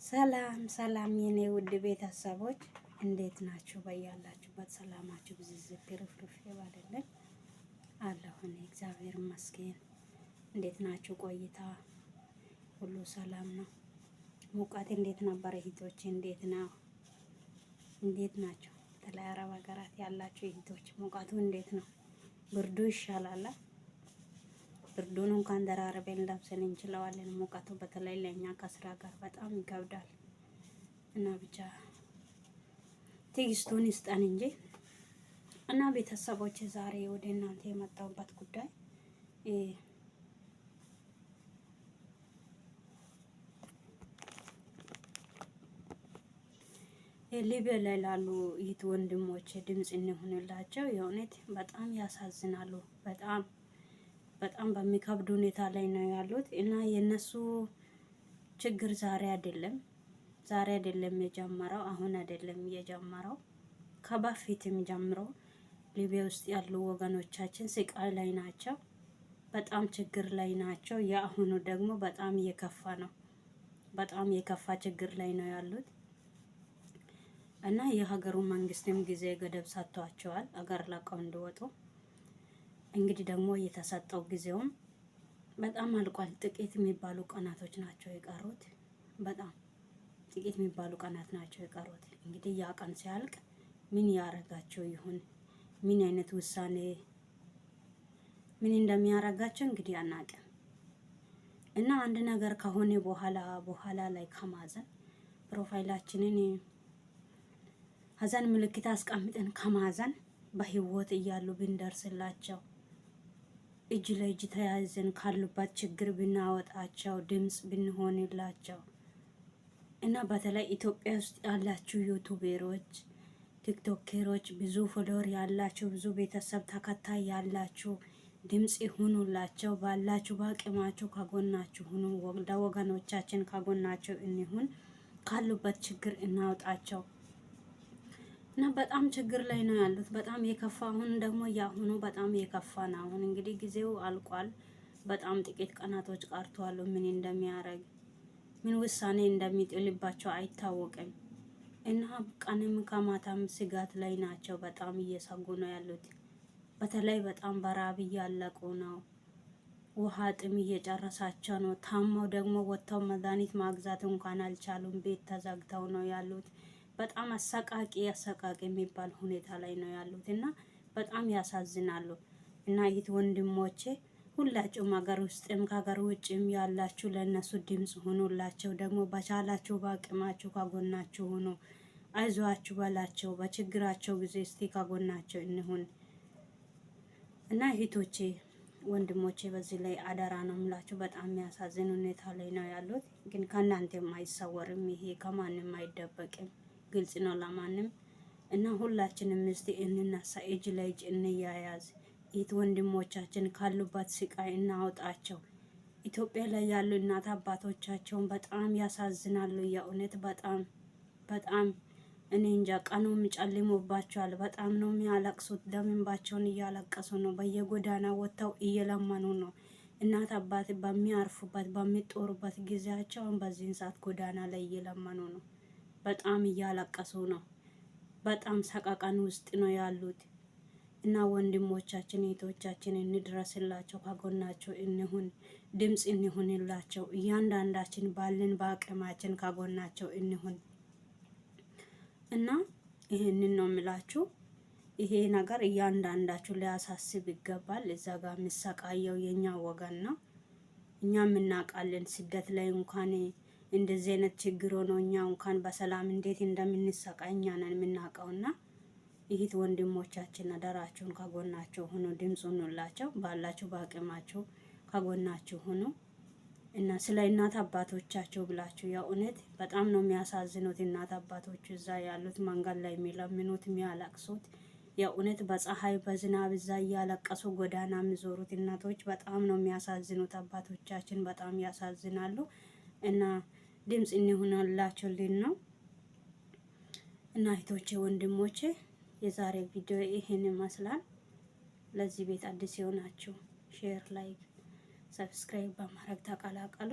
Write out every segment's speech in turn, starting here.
ሰላም ሰላም የኔ ውድ ቤተሰቦች እንዴት ናችሁ? በያላችሁበት ሰላማችሁ ብዝዝት ትርፍርፍ ይበልልኝ አለሁ። እኔ እግዚአብሔር ይመስገን። እንዴት ናችሁ? ቆይታ ሁሉ ሰላም ነው? ሙቀት እንዴት ነበር? እህቶች እንዴት ነው? እንዴት ናችሁ? በተለይ አረብ ሀገራት ያላችሁ እህቶች ሙቀቱ እንዴት ነው? ብርዱ ይሻላል? ብርዱን እንኳን ደራርበን ለብሰን እንችለዋለን። ሙቀቱ በተለይ ለኛ ከስራ ጋር በጣም ይከብዳል እና ብቻ ትዕግስቱን ይስጠን እንጂ እና ቤተሰቦች ዛሬ ወደ እናንተ የመጣሁበት ጉዳይ ሊቢያ ላይ ላሉ ይት ወንድሞች ድምጽ እንሆንላቸው። የእውነት በጣም ያሳዝናሉ። በጣም በሚከብድ ሁኔታ ላይ ነው ያሉት እና የነሱ ችግር ዛሬ አይደለም የጀመረው፣ አሁን አይደለም የጀመረው፣ ከበፊትም ጀምሮ ሊቢያ ውስጥ ያሉ ወገኖቻችን ስቃይ ላይ ናቸው። በጣም ችግር ላይ ናቸው። የአሁኑ ደግሞ በጣም እየከፋ ነው። በጣም የከፋ ችግር ላይ ነው ያሉት እና የሀገሩ መንግስትም ጊዜ ገደብ ሰጥቷቸዋል አገር ለቀው እንዲወጡ። እንግዲህ ደግሞ የተሰጠው ጊዜውም በጣም አልቋል። ጥቂት የሚባሉ ቀናቶች ናቸው የቀሩት። በጣም ጥቂት የሚባሉ ቀናት ናቸው የቀሩት። እንግዲህ ያ ቀን ሲያልቅ ምን ያረጋቸው ይሁን፣ ምን አይነት ውሳኔ ምን እንደሚያረጋቸው እንግዲህ አናውቅም። እና አንድ ነገር ከሆነ በኋላ ላይ ከማዘን ፕሮፋይላችንን ሀዘን ምልክት አስቀምጠን ከማዘን በህይወት እያሉ ብንደርስላቸው፣ እጅ ለእጅ ተያይዘን ካሉበት ችግር ብናወጣቸው፣ ድምጽ ብንሆንላቸው እና በተለይ ኢትዮጵያ ውስጥ ያላችሁ ዩቱበሮች፣ ቲክቶከሮች፣ ብዙ ፎሎወር ያላችሁ፣ ብዙ ቤተሰብ ተከታይ ያላችሁ ድምጽ ይሁኑላቸው። ባላችሁ በአቅማችሁ ከጎናችሁ ሁኑ። ለወገኖቻችን ከጎናቸው እንሁን። ካሉበት ችግር እናውጣቸው። እና በጣም ችግር ላይ ነው ያሉት። በጣም የከፋ አሁን ደግሞ ያሁኑ በጣም የከፋ ነው። አሁን እንግዲህ ጊዜው አልቋል። በጣም ጥቂት ቀናቶች ቀርተዋል። ምን እንደሚያረግ ምን ውሳኔ እንደሚጥልባቸው አይታወቅም። እና ቀንም ከማታም ስጋት ላይ ናቸው። በጣም እየሰጉ ነው ያሉት። በተለይ በጣም በራብ እያለቁ ነው። ውሃ ጥም እየጨረሳቸው ነው። ታማው ደግሞ ወጥተው መድኃኒት ማግዛት እንኳን አልቻሉም። ቤት ተዘግተው ነው ያሉት። በጣም አሰቃቂ የሚባል ሁኔታ ላይ ነው ያሉት እና በጣም ያሳዝናሉ። እና ይት ወንድሞቼ ሁላችሁም ሀገር ውስጥም ከሀገር ውጭም ያላችሁ ለነሱ ድምጽ ሆኑላቸው። ደግሞ በቻላችሁ በአቅማችሁ ከጎናችሁ ሆኑ። አይዟችሁ በላቸው። በችግራቸው ጊዜ እስቲ ከጎናቸው እንሁን። እና እህቶቼ ወንድሞቼ በዚህ ላይ አደራ ነው የምላችሁ። በጣም የሚያሳዝን ሁኔታ ላይ ነው ያሉት። ግን ከእናንተም አይሰወርም። ይሄ ከማንም አይደበቅም። ግልጽ ነው ለማንም እና ሁላችንም እስቲ እንነሳ፣ እጅ ለእጅ እንያያዝ። ይት ወንድሞቻችን ካሉበት ስቃይ እናውጣቸው። ኢትዮጵያ ላይ ያሉ እናት አባቶቻቸውን በጣም ያሳዝናሉ። የእውነት በጣም እኔ እንጃ፣ ቀኑም ጨልሞባቸዋል። በጣም ነው የሚያለቅሱት። ደም እንባቸውን እያለቀሱ ነው። በየጎዳና ወጥተው እየለመኑ ነው። እናት አባት በሚያርፉበት በሚጦሩበት ጊዜያቸውን በዚህን ሰዓት ጎዳና ላይ እየለመኑ ነው። በጣም እያለቀሱ ነው። በጣም ሰቀቀን ውስጥ ነው ያሉት እና ወንድሞቻችን እህቶቻችን እንድረስላቸው፣ ከጎናቸው እንሁን፣ ድምጽ እንሁንላቸው። እያንዳንዳችን ባለን በአቅማችን ከጎናቸው እንሁን እና ይሄንን ነው የምላችሁ። ይሄ ነገር እያንዳንዳችሁ ሊያሳስብ ይገባል። እዛ ጋር የሚሰቃየው የኛ ወገን ነው። እኛም እናውቃለን። ስደት ላይ እንኳን እንደዚህ አይነት ችግር ሆኖ እኛ እንኳን በሰላም እንዴት እንደምንሰቃይ እኛ ነን የምናውቀውና ይህት ወንድሞቻችን አደራችሁን ከጎናቸው ሆኖ ድምጽ ሁኑላቸው። ባላችሁ በአቅማችሁ ከጎናችሁ ሆኖ እና ስለ እናት አባቶቻቸው ብላችሁ የእውነት በጣም ነው የሚያሳዝኑት። እናት አባቶች እዛ ያሉት መንገድ ላይ የሚለምኑት የሚያለቅሱት፣ የእውነት በፀሐይ በዝናብ እዛ እያለቀሱ ጎዳና የሚዞሩት እናቶች በጣም ነው የሚያሳዝኑት። አባቶቻችን በጣም ያሳዝናሉ እና ድምጽ እንሆንላችሁልን ነው እና እህቶቼ ወንድሞቼ፣ የዛሬ ቪዲዮ ይሄን ይመስላል። ለዚህ ቤት አዲስ የሆናችሁ ሼር፣ ላይክ፣ ሰብስክራይብ በማድረግ ተቀላቀሉ።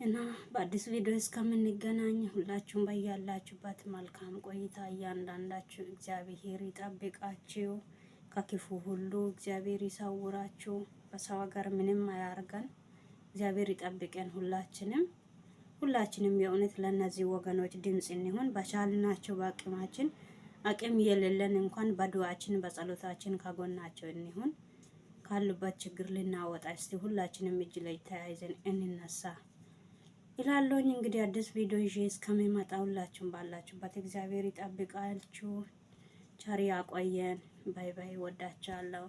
እና በአዲስ ቪዲዮ እስከምንገናኝ ሁላችሁም በያላችሁበት መልካም ቆይታ እያንዳንዳችሁ እግዚአብሔር ይጠብቃችሁ፣ ከክፉ ሁሉ እግዚአብሔር ይሰውራችሁ። በሰው ሀገር ምንም አያርገን፣ እግዚአብሔር ይጠብቀን። ሁላችንም የእውነት ለነዚህ ወገኖች ድምጽ እንሆን። በቻልናቸው በአቅማችን አቅም የሌለን እንኳን በዱዓችን በጸሎታችን ከጎናቸው እንሆን። ካሉበት ችግር ልናወጣ እስቲ ሁላችንም እጅ ላይ ተያይዘን እንነሳ ይላለሁኝ። እንግዲህ አዲስ ቪዲዮ ይዤ እስከሚመጣ ሁላችሁም ባላችሁበት እግዚአብሔር ይጠብቃችሁ፣ ቸር ያቆየን። ባይ ባይ። ወዳችኋለሁ።